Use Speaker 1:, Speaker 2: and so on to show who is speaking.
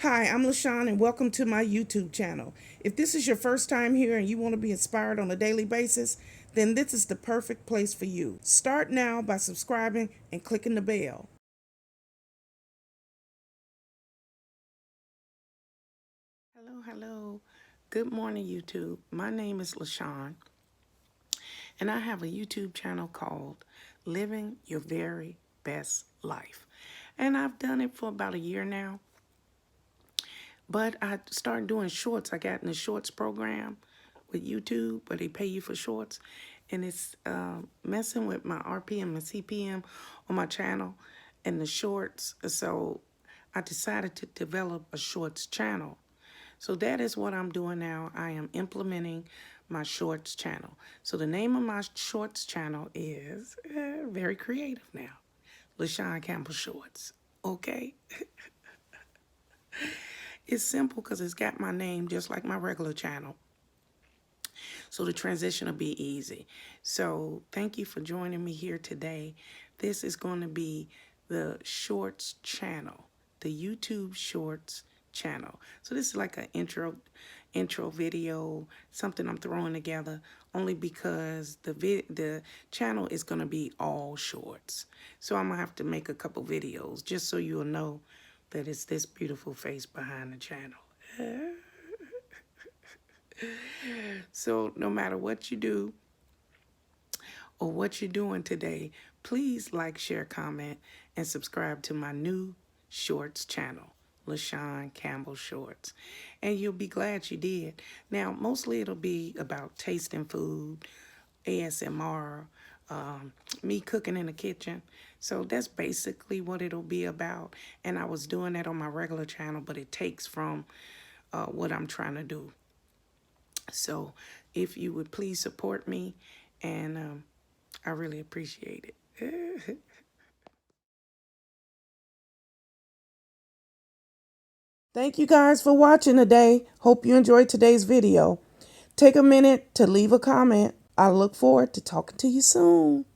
Speaker 1: Hi, I'm LASHON and welcome to my YouTube channel. If this is your first time here and you want to be inspired on a daily basis, then this is the perfect place for you. Start now by subscribing and clicking the bell. Hello. Good morning, YouTube. My name is LASHON and I have a YouTube channel called Living Your Very Best Life. And I've done it for about a year now. But I started doing shorts. I got in the shorts program with YouTube where they pay you for shorts. And it's messing with my RPM and CPM on my channel and the shorts. So I decided to develop a shorts channel. So that is what I'm doing now. I am implementing my shorts channel. So the name of my shorts channel is very creative now. LaShawn Campbell Shorts. Okay? It's simple because it's got my name just like my regular channel. So the transition will be easy. So thank you for joining me here today. This is going to be the Shorts channel, the YouTube Shorts channel. So this is like an intro video, something I'm throwing together only because the channel is going to be all shorts. So I'm going to have to make a couple videos just so you'll know that it's this beautiful face behind the channel. So no matter what you do or what you're doing today, please like, share, comment, and subscribe to my new shorts channel, LaShawn Campbell Shorts. And you'll be glad you did. Now, mostly it'll be about tasting food, ASMR, me cooking in the kitchen. So that's basically what it'll be about. And I was doing that on my regular channel, but it takes from what I'm trying to do. So if you would please support me, and I really appreciate it. Thank you guys for watching today. Hope you enjoyed today's video. Take a minute to leave a comment. I look forward to talking to you soon.